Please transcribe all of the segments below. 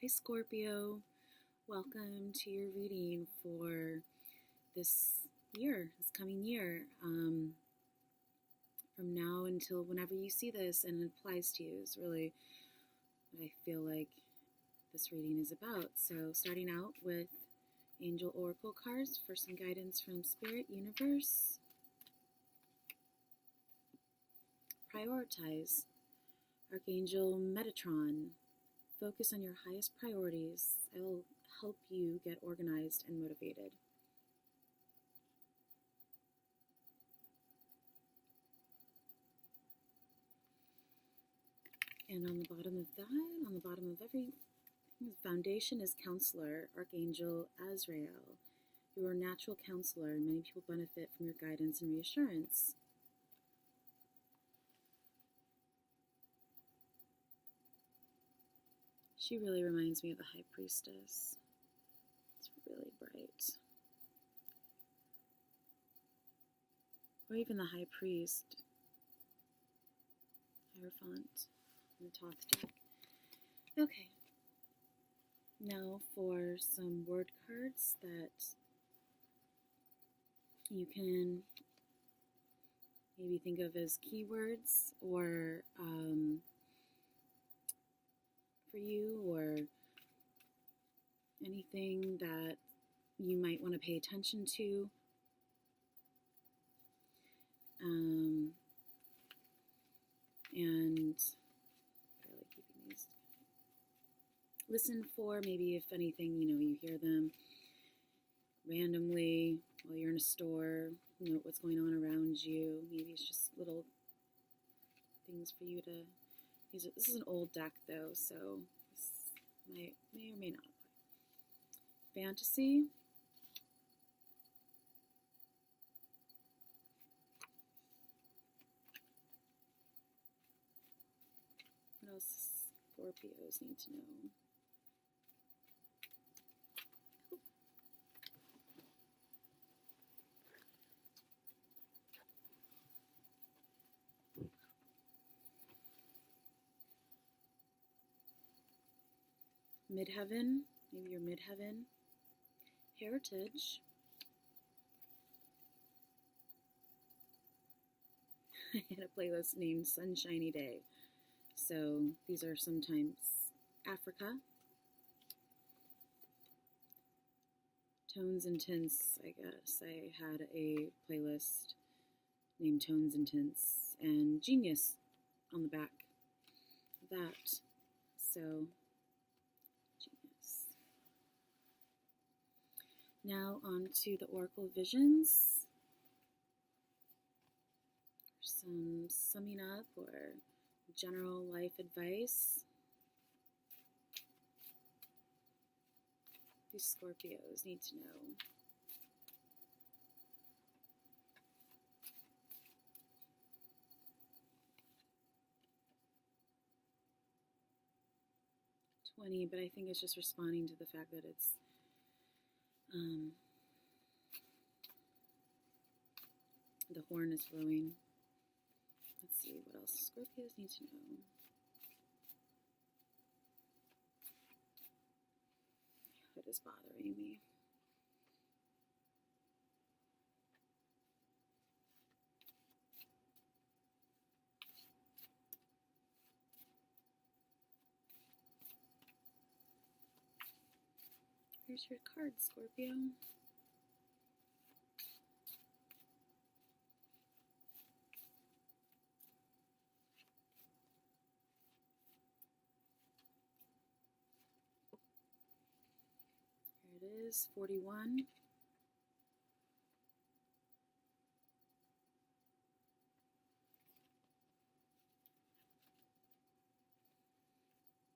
Hi Scorpio, welcome to your reading for this coming year. From now until whenever you see this and it applies to you is really what I feel like this reading is about. So starting out with Angel Oracle cards for some guidance from Spirit Universe. Prioritize. Archangel Metatron. Focus on your highest priorities. I will help you get organized and motivated. And on the bottom of that, on the bottom of every foundation is Counselor, Archangel Azrael. You are a natural counselor, and many people benefit from your guidance and reassurance. She really reminds me of the High Priestess. It's really bright. Or even the High Priest. Hierophant in the Thoth deck. Okay. Now for some word cards that you can maybe think of as keywords or for you, or anything that you might want to pay attention to. And really keeping these. Listen for maybe if anything, you hear them randomly while you're in a store, note what's going on around you. Maybe it's just little things for you to. This is an old deck though, so this may or may not apply. Fantasy. What else Scorpios need to know? Midheaven, maybe your midheaven. Heritage. I had a playlist named Sunshiny Day. So these are sometimes Africa. Tones and Tints, I guess. I had a playlist named Tones and Tints, and Genius on the back of that. So, Genius. Now on to the Oracle Visions. Some summing up or general life advice. These Scorpios need to know. But I think it's just responding to the fact that it's the horn is blowing. Let's see what else Scorpios need to know. It is bothering me. Here's your card, Scorpio. Here it is, 41.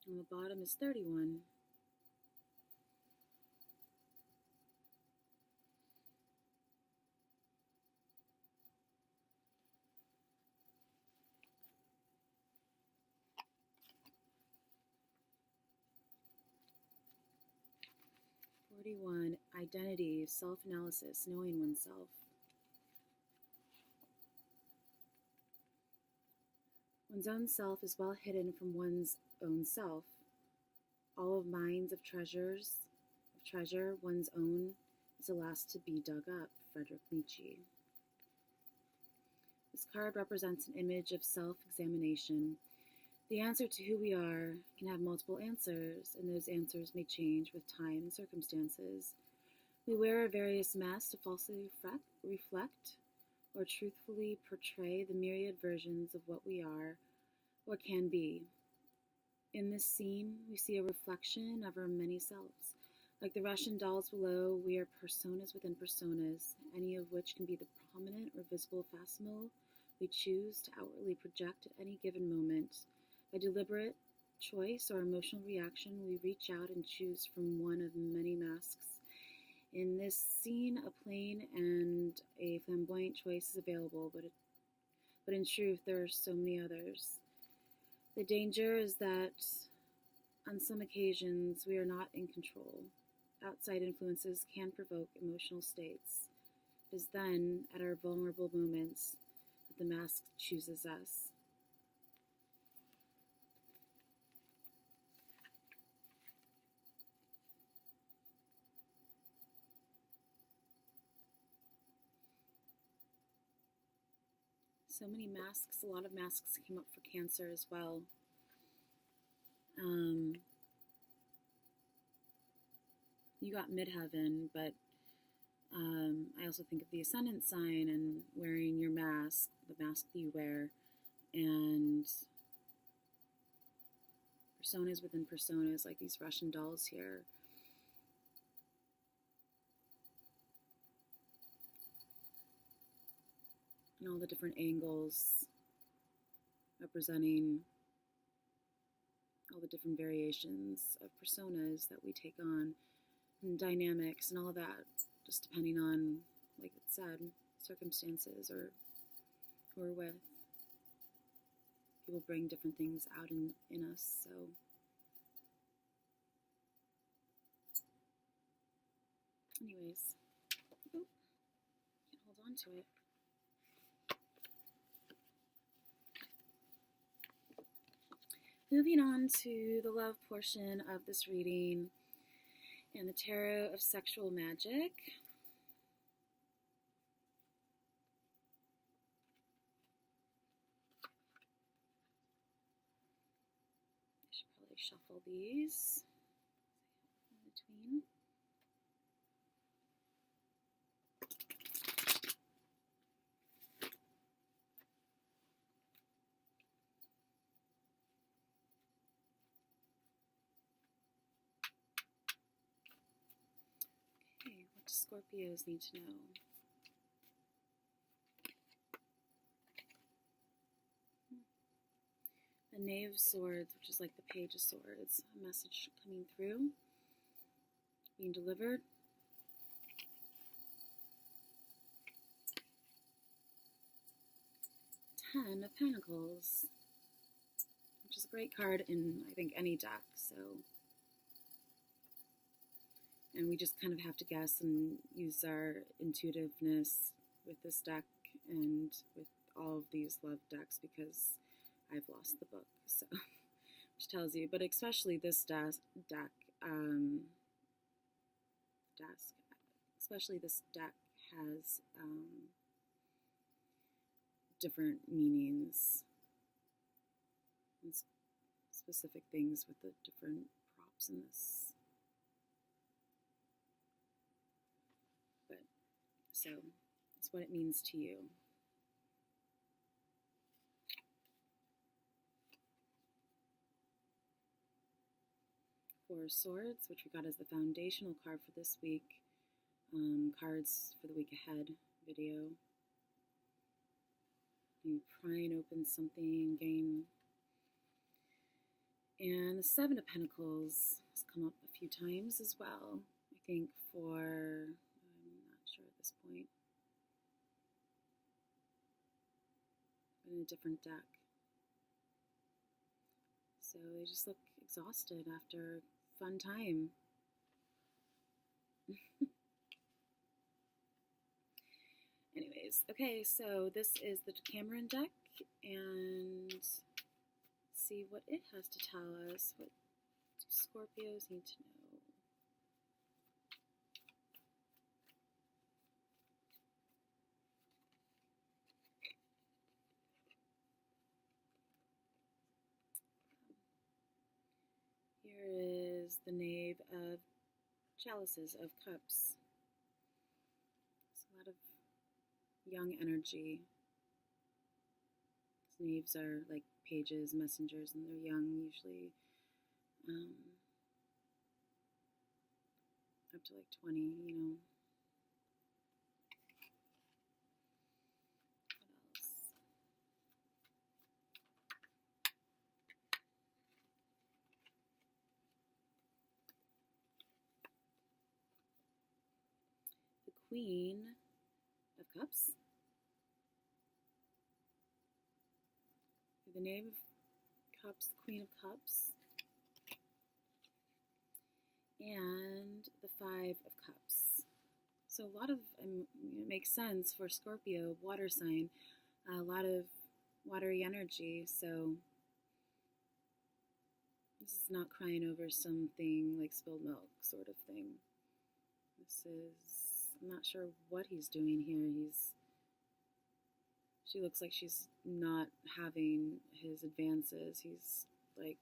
On the bottom is 31. Identity, self-analysis, knowing oneself. One's own self is well hidden from one's own self. All of mines of treasure, one's own is the last to be dug up. Friedrich Nietzsche. This card represents an image of self-examination. The answer to who we are can have multiple answers, and those answers may change with time and circumstances. We wear our various masks to falsely reflect or truthfully portray the myriad versions of what we are or can be. In this scene, we see a reflection of our many selves. Like the Russian dolls below, we are personas within personas, any of which can be the prominent or visible facsimile we choose to outwardly project at any given moment. By deliberate choice or emotional reaction, we reach out and choose from one of many masks. In this scene, a plain and a flamboyant choice is available, but in truth, there are so many others. The danger is that on some occasions we are not in control. Outside influences can provoke emotional states. It is then, at our vulnerable moments, that the mask chooses us. So many masks, a lot of masks came up for Cancer as well. You got midheaven, but I also think of the ascendant sign and wearing your mask, the mask that you wear, and personas within personas, like these Russian dolls here. And all the different angles representing all the different variations of personas that we take on, and dynamics and all of that, just depending on, like it said, circumstances or who we're with. People bring different things out in us, so anyways, can't hold on to it. Moving on to the love portion of this reading and the Tarot of Sexual Magic. I should probably shuffle these in between. Okay, what do Scorpios need to know? The Knave of Swords, which is like the Page of Swords, a message coming through, being delivered. Ten of Pentacles, which is a great card in, I think, any deck, so. And we just kind of have to guess and use our intuitiveness with this deck and with all of these love decks, because I've lost the book, so which tells you. But especially this especially this deck has different meanings and specific things with the different props in this. But so it's what it means to you. Four of Swords, which we got as the foundational card for this week. Cards for the week ahead video. You pry and open something, gain. And the Seven of Pentacles has come up a few times as well. I think for, I'm not sure at this point, in a different deck. So they just look exhausted after a fun time. Anyways, okay, so this is the Decameron deck, and see what it has to tell us. What Scorpios need to know? Here is the Knave of Chalices, of Cups. It's a lot of young energy. Knaves are like pages, messengers, and they're young, usually up to like 20, you know. What else? The Queen of Cups. The Knave of Cups, the Queen of Cups. And the Five of Cups. So a lot of, it makes sense for Scorpio, water sign, a lot of watery energy. So this is not crying over something like spilled milk sort of thing. This is, I'm not sure what he's doing here. She looks like she's not having his advances. He's like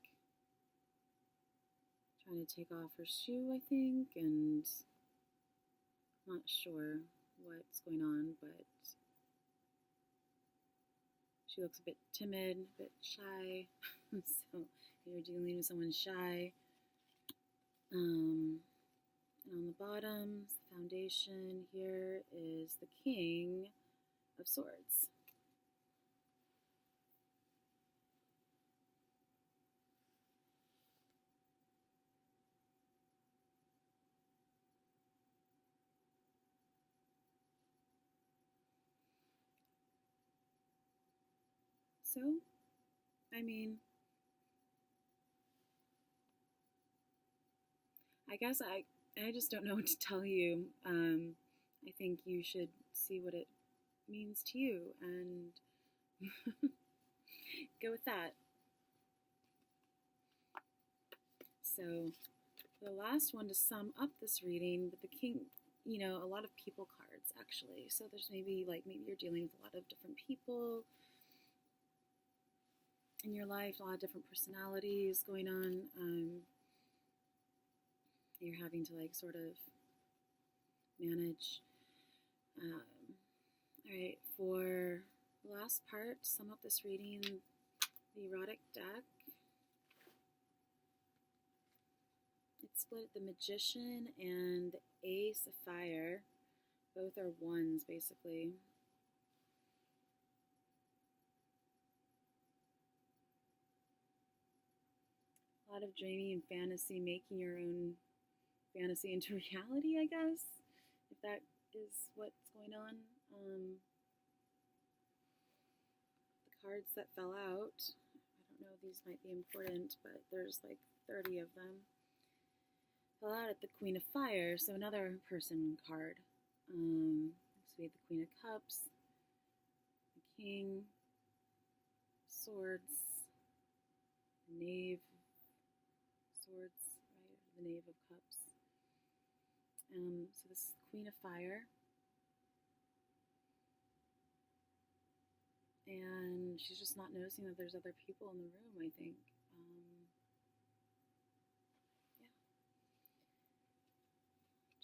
trying to take off her shoe, I think, and I'm not sure what's going on, but she looks a bit timid, a bit shy. So you're dealing with someone shy. And on the bottom, the foundation here is the King of Swords. So, I mean, I guess I just don't know what to tell you. I think you should see what it means to you and go with that. So, the last one to sum up this reading, with the King, you know, a lot of people cards actually. So there's maybe you're dealing with a lot of different people in your life, a lot of different personalities going on. You're having to like sort of manage. All right, for the last part, to sum up this reading, the erotic deck. It's split the Magician and the Ace of Fire. Both are ones, basically. A lot of dreaming and fantasy, making your own fantasy into reality, I guess, if that is what's going on. The cards that fell out, I don't know, these might be important, but there's like 30 of them. Fell out at the Queen of Fire, so another person card. So we had the Queen of Cups, the King, Swords, the Knave, Swords, right? The Knave of Cups. So this is the Queen of Fire. And she's just not noticing that there's other people in the room, I think. Yeah.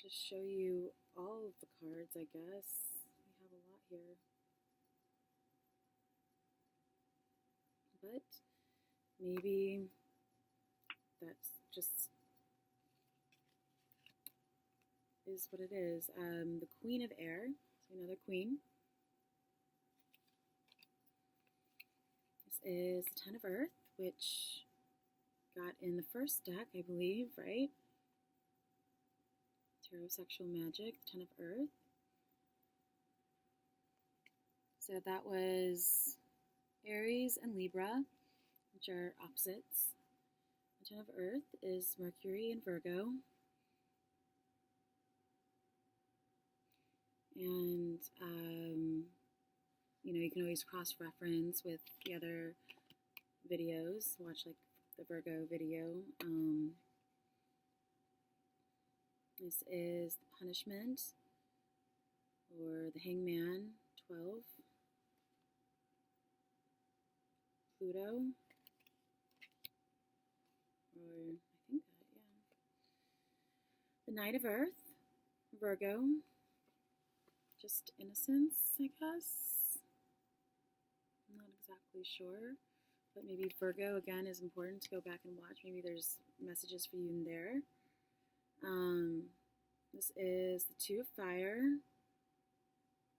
Just show you all of the cards, I guess. We have a lot here. But maybe that's just is what it is. The Queen of Air, so another queen. This is the Ten of Earth, which got in the first deck, I believe, right? Tarot Sexual Magic, Ten of Earth. So that was Aries and Libra, which are opposites. The Ten of Earth is Mercury and Virgo. And, you know, you can always cross-reference with the other videos. Watch, like, the Virgo video. This is the Punishment, or the Hangman, 12. Pluto, or I think that, yeah. The Knight of Earth, Virgo, just innocence, I guess. I'm not exactly sure, but maybe Virgo, again, is important to go back and watch. Maybe there's messages for you in there. This is the Two of Fire,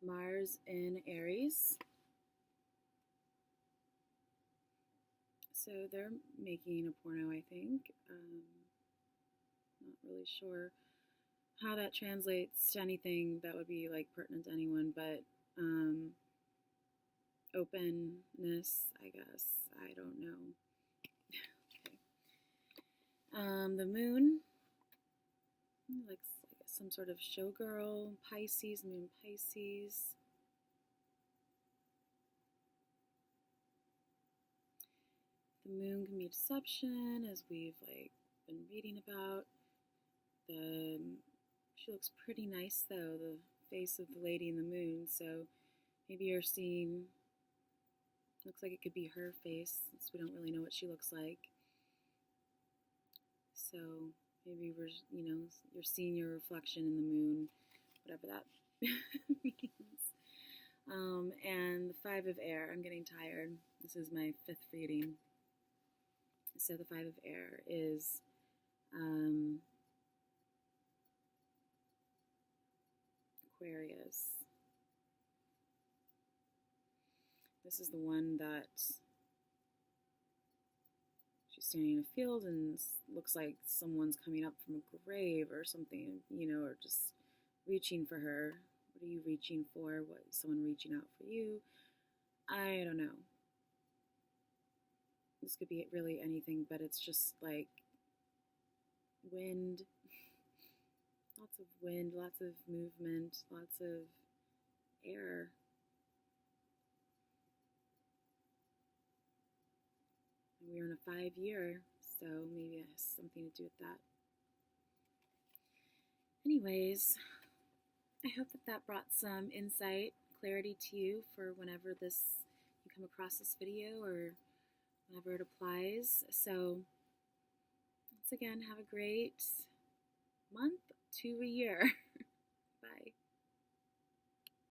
Mars in Aries. So they're making a porno, I think. Not really sure how that translates to anything that would be like pertinent to anyone, but openness, I guess. I don't know. Okay. The moon, like some sort of showgirl, Pisces, moon Pisces. The moon can be deception, as we've been reading about. She looks pretty nice though, the face of the lady in the moon. So maybe you're seeing, looks like it could be her face, since we don't really know what she looks like. So maybe you're seeing your reflection in the moon, whatever that means. And the Five of Air. I'm getting tired. This is my 5th reading. So the Five of Air is Aquarius. This is the one that she's standing in a field and looks like someone's coming up from a grave or something, or just reaching for her. What are you reaching for? What is someone reaching out for you? I don't know. This could be really anything, but it's just like wind. Lots of wind, lots of movement, lots of air. And we're in a 5-year, so maybe it has something to do with that. Anyways, I hope that brought some insight, clarity to you for whenever you come across this video or whenever it applies. So, once again, have a great month to a year.